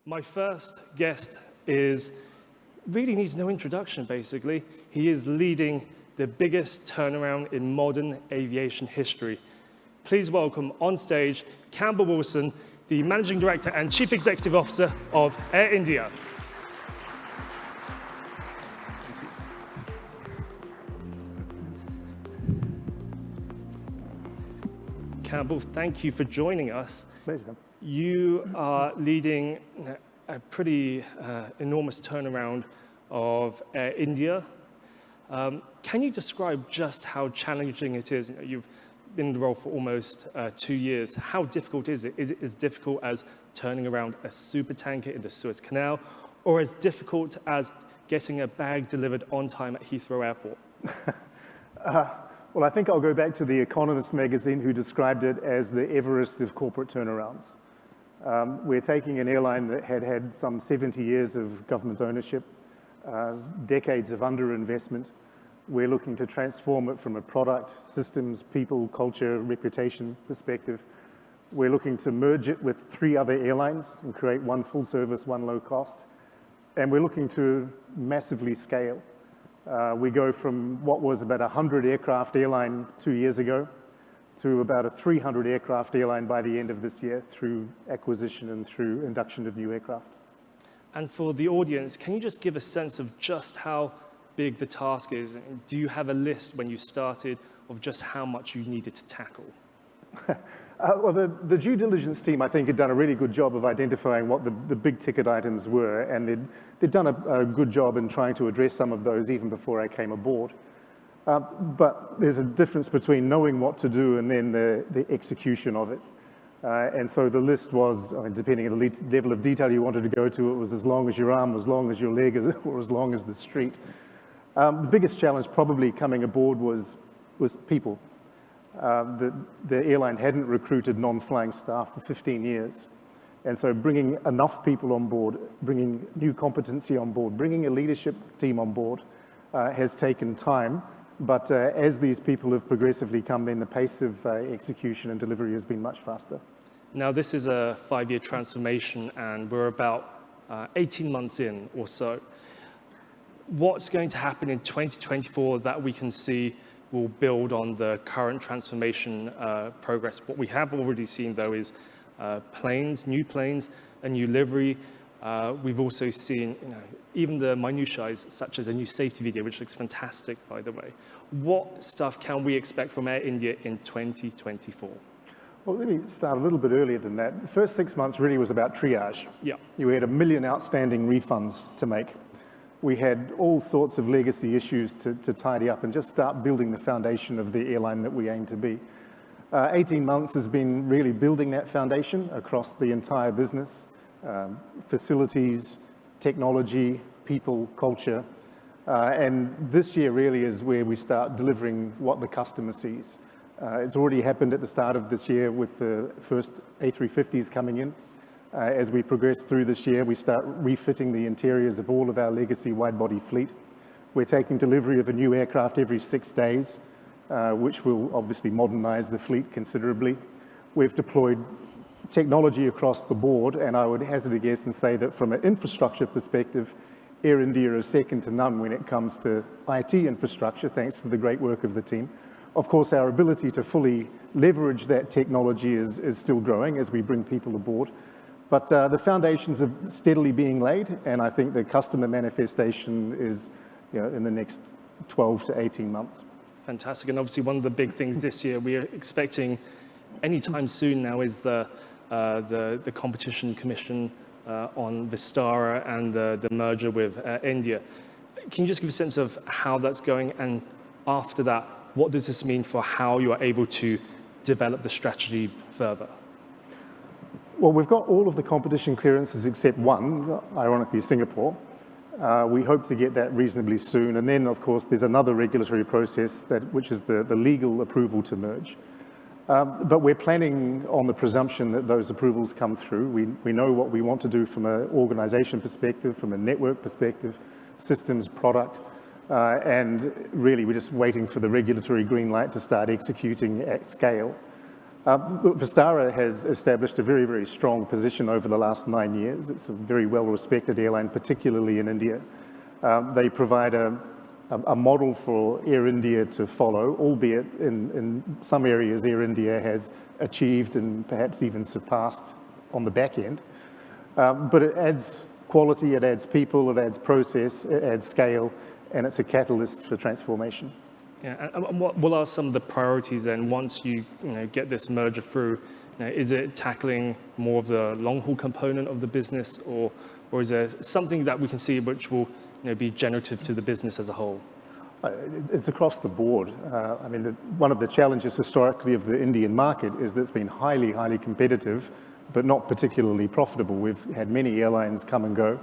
My first guest really needs no introduction, basically. He is leading the biggest turnaround in modern aviation history. Please welcome on stage Campbell Wilson, the Managing Director and Chief Executive Officer of Air India. Campbell, thank you for joining us. Pleasure. You are leading a pretty enormous turnaround of Air India. Can you describe just how challenging it is? You've been in the role for almost 2 years. How difficult is it? Is it as difficult as turning around a supertanker in the Suez Canal, or as difficult as getting a bag delivered on time at Heathrow Airport? Well, I think I'll go back to The Economist magazine, who described it as the Everest of corporate turnarounds. We're taking an airline that had some 70 years of government ownership, decades of underinvestment. We're looking to transform it from a product, systems, people, culture, reputation perspective. We're looking to merge it with 3 other airlines and create one full service, one low cost. And we're looking to massively scale. We go from what was about a 100 aircraft airline 2 years ago to about a 300 aircraft airline by the end of this year through acquisition and through induction of new aircraft. And for the audience, can you just give a sense of just how big the task is? Do you have a list when you started of just how much you needed to tackle? Well, the due diligence team, I think, had done a really good job of identifying what the big ticket items were, and they'd done a good job in trying to address some of those even before I came aboard. But there's a difference between knowing what to do and then the execution of it. And so the list was, depending on the level of detail you wanted to go to, it was as long as your arm, as long as your leg, or as long as the street. The biggest challenge probably coming aboard was people. The airline hadn't recruited non-flying staff for 15 years. And so bringing enough people on board, bringing new competency on board, bringing a leadership team on board has taken time. But as these people have progressively come in, the pace of execution and delivery has been much faster. Now, this is a 5-year transformation, and we're about 18 months in or so. What's going to happen in 2024 that we can see will build on the current transformation progress? What we have already seen, though, is new planes, a new livery. We've also seen even the minutiae, such as a new safety video, which looks fantastic, by the way. What stuff can we expect from Air India in 2024? Well, let me start a little bit earlier than that. The first 6 months really was about triage. Yeah. You had 1 million outstanding refunds to make. We had all sorts of legacy issues to tidy up and just start building the foundation of the airline that we aim to be. 18 months has been really building that foundation across the entire business, facilities, technology, people, culture. And this year really is where we start delivering what the customer sees. It's already happened at the start of this year with the first A350s coming in. As we progress through this year, we start refitting the interiors of all of our legacy wide-body fleet. We're taking delivery of a new aircraft every 6 days, which will obviously modernize the fleet considerably. We've deployed technology across the board, and I would hazard a guess and say that from an infrastructure perspective, Air India is second to none when it comes to IT infrastructure, thanks to the great work of the team. Of course, our ability to fully leverage that technology is still growing as we bring people aboard. But the foundations are steadily being laid, and I think the customer manifestation is in the next 12 to 18 months. Fantastic. And obviously one of the big things this year we are expecting anytime soon now is the Competition Commission on Vistara and the merger with India. Can you just give a sense of how that's going? And after that, what does this mean for how you are able to develop the strategy further? Well, we've got all of the competition clearances except one, ironically Singapore. We hope to get that reasonably soon. And then, of course, there's another regulatory process, which is the legal approval to merge. But we're planning on the presumption that those approvals come through. We know what we want to do from an organization perspective, from a network perspective, systems, product. And really, we're just waiting for the regulatory green light to start executing at scale. Look, Vistara has established a very, very strong position over the last 9 years. It's a very well-respected airline, particularly in India. They provide a model for Air India to follow, albeit in some areas Air India has achieved and perhaps even surpassed on the back end. But it adds quality, it adds people, it adds process, it adds scale, and it's a catalyst for transformation. Yeah, and what are some of the priorities then once you get this merger through? Is it tackling more of the long-haul component of the business, or is there something that we can see which will be generative to the business as a whole? It's across the board. I mean, one of the challenges historically of the Indian market is that it's been highly, highly competitive, but not particularly profitable. We've had many airlines come and go.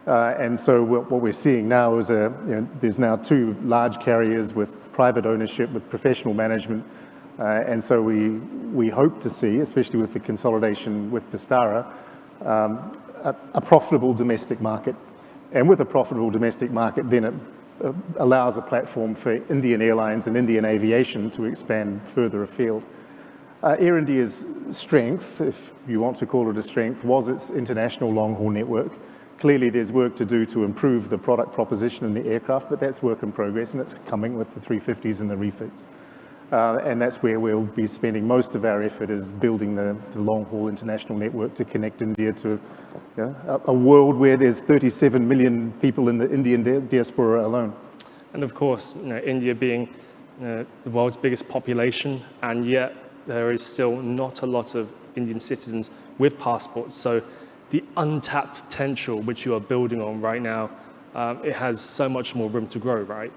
And so what we're seeing now is there's now 2 large carriers with private ownership, with professional management. And so we hope to see, especially with the consolidation with Vistara, a profitable domestic market. And with a profitable domestic market, then it allows a platform for Indian airlines and Indian aviation to expand further afield. Air India's strength, if you want to call it a strength, was its international long-haul network. Clearly, there's work to do to improve the product proposition in the aircraft, but that's work in progress, and it's coming with the 350s and the refits. And that's where we'll be spending most of our effort, is building the long-haul international network to connect India to a world where there's 37 million people in the Indian diaspora alone. And of course, India being the world's biggest population, and yet there is still not a lot of Indian citizens with passports. So the untapped potential which you are building on right now, it has so much more room to grow, right?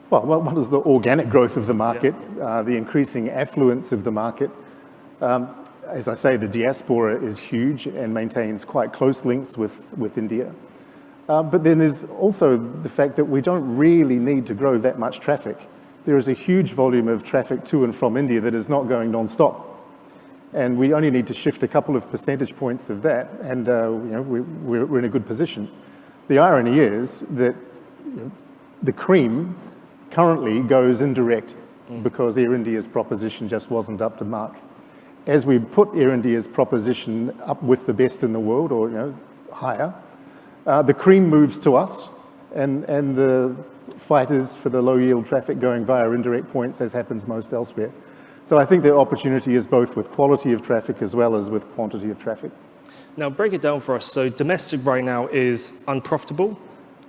Well, one is the organic growth of the market, the increasing affluence of the market. As I say, the diaspora is huge and maintains quite close links with India. But then there's also the fact that we don't really need to grow that much traffic. There is a huge volume of traffic to and from India that is not going non-stop. And we only need to shift a couple of percentage points of that, and we're in a good position. The irony is that the cream currently goes indirect because Air India's proposition just wasn't up to mark. As we put Air India's proposition up with the best in the world, or higher, the cream moves to us, and the fight is for the low-yield traffic going via indirect points, as happens most elsewhere. So I think the opportunity is both with quality of traffic as well as with quantity of traffic. Now, break it down for us. So domestic right now is unprofitable,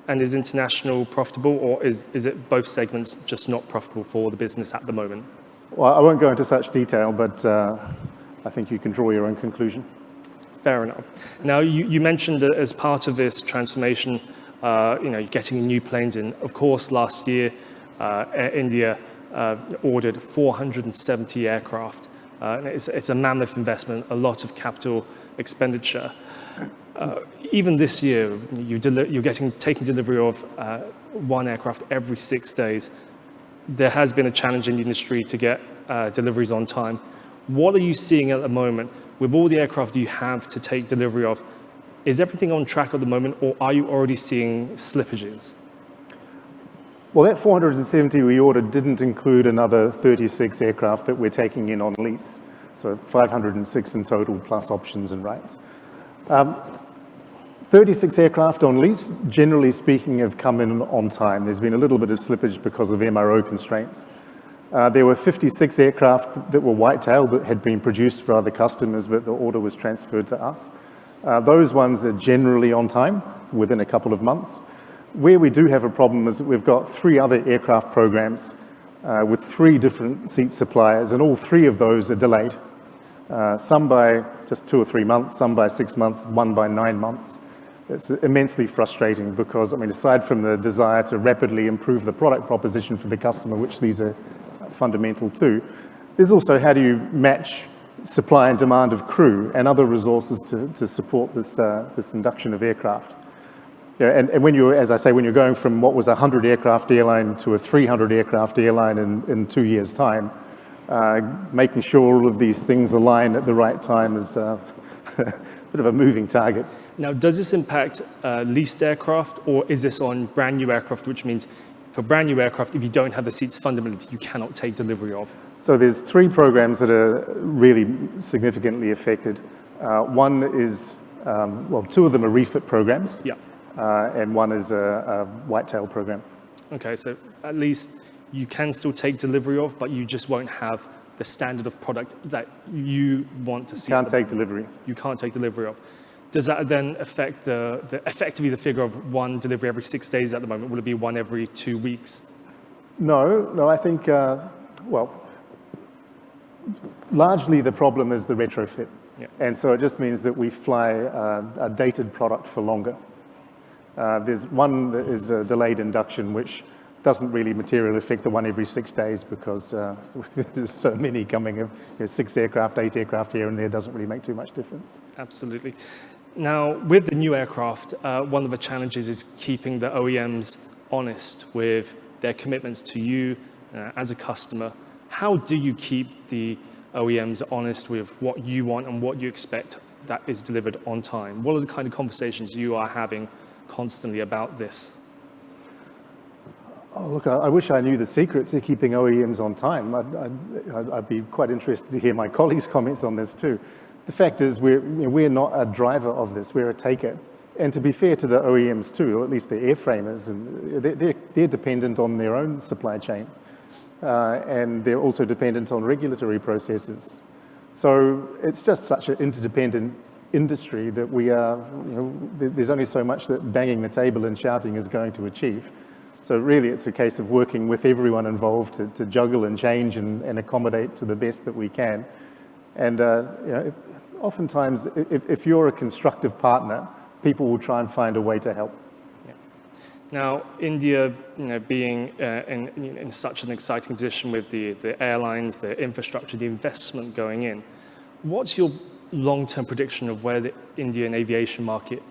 and is international profitable, or is it both segments just not profitable for the business at the moment? Well, I won't go into such detail, but I think you can draw your own conclusion. Fair enough. Now, you mentioned that as part of this transformation, getting new planes in. Of course, last year, Air India ordered 470 aircraft. It's a mammoth investment, a lot of capital expenditure. Even this year, you're taking delivery of 1 aircraft every 6 days. There has been a challenge in the industry to get deliveries on time. What are you seeing at the moment with all the aircraft you have to take delivery of? Is everything on track at the moment, or are you already seeing slippages? Well, that 470 we ordered didn't include another 36 aircraft that we're taking in on lease. So 506 in total, plus options and rights. 36 aircraft on lease, generally speaking, have come in on time. There's been a little bit of slippage because of MRO constraints. There were 56 aircraft that were white-tailed that had been produced for other customers, but the order was transferred to us. Those ones are generally on time, within a couple of months. Where we do have a problem is that we've got 3 other aircraft programs with 3 different seat suppliers, and all 3 of those are delayed. Some by just 2 or 3 months, some by 6 months, one by 9 months. It's immensely frustrating because, aside from the desire to rapidly improve the product proposition for the customer, which these are fundamental to, there's also how do you match supply and demand of crew and other resources to support this induction of aircraft. And when you're, as I say, when you're going from what was a 100 aircraft airline to a 300 aircraft airline in 2 years' time, making sure all of these things align at the right time is a bit of a moving target. Now, does this impact leased aircraft, or is this on brand new aircraft, which means for brand new aircraft, if you don't have the seats fundamentally, you cannot take delivery of? So there's 3 programs that are really significantly affected. One is, well, 2 of them are refit programs. Yeah. And one is a whitetail program. Okay, so at least you can still take delivery of, but you just won't have the standard of product that you want to see. Can't take delivery. You can't take delivery of. Does that then affect effectively the figure of 1 delivery every 6 days at the moment? Will it be 1 every 2 weeks? No, I think, well, largely the problem is the retrofit. Yeah. And so it just means that we fly a dated product for longer. There's one that is a delayed induction, which doesn't really materially affect the 1 every 6 days because there's so many coming of 6 aircraft, 8 aircraft here and there doesn't really make too much difference. Absolutely. Now, with the new aircraft, one of the challenges is keeping the OEMs honest with their commitments to you as a customer. How do you keep the OEMs honest with what you want and what you expect that is delivered on time? What are the kind of conversations you are having constantly about this? Oh, look, I wish I knew the secret to keeping OEMs on time. I'd be quite interested to hear my colleagues' comments on this too. The fact is we're not a driver of this, we're a taker. And to be fair to the OEMs too, or at least the airframers, and they're dependent on their own supply chain. And they're also dependent on regulatory processes. So it's just such an interdependent industry that we are, there's only so much that banging the table and shouting is going to achieve. So really it's a case of working with everyone involved to juggle and change and accommodate to the best that we can. And oftentimes if you're a constructive partner, people will try and find a way to help. Yeah. Now, India, being in such an exciting position with the airlines, the infrastructure, the investment going in, what's your long-term prediction of where the Indian aviation market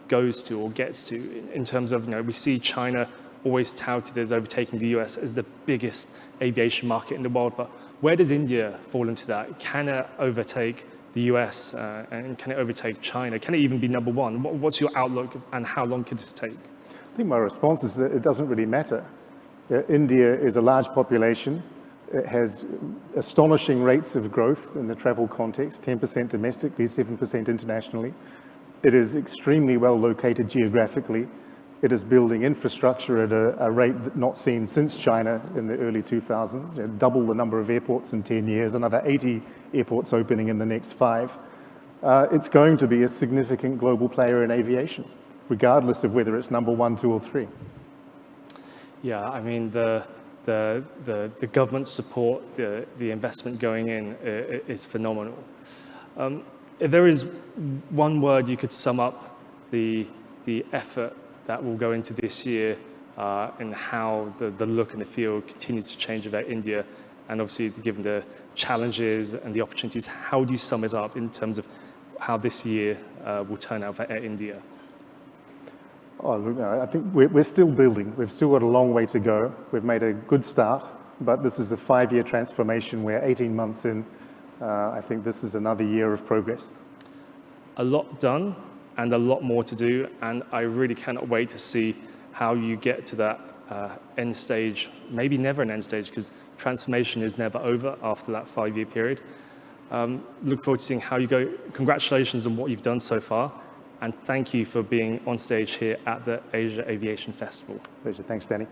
goes to or gets to in terms of, we see China always touted as overtaking the US as the biggest aviation market in the world, but where does India fall into that? Can it overtake the US and can it overtake China? Can it even be number 1? What's your outlook and how long could this take? I think my response is that it doesn't really matter. India is a large population. It has astonishing rates of growth in the travel context, 10% domestically, 7% internationally. It is extremely well located geographically. It is building infrastructure at a rate not seen since China in the early 2000s, double the number of airports in 10 years, another 80 airports opening in the next 5. It's going to be a significant global player in aviation, regardless of whether it's number 1, 2, or 3. Yeah, I mean, the government support, the investment going in is phenomenal. If there is one word you could sum up the effort that will go into this year and how the look and the feel continues to change about India, and obviously given the challenges and the opportunities, how do you sum it up in terms of how this year will turn out for Air India? Oh, look, I think we're still building. We've still got a long way to go. We've made a good start, but this is a 5-year transformation. We're 18 months in. I think this is another year of progress. A lot done and a lot more to do, and I really cannot wait to see how you get to that end stage, maybe never an end stage, because transformation is never over after that 5-year period. Look forward to seeing how you go. Congratulations on what you've done so far, and thank you for being on stage here at the Asia Aviation Festival. Pleasure. Thanks, Danny.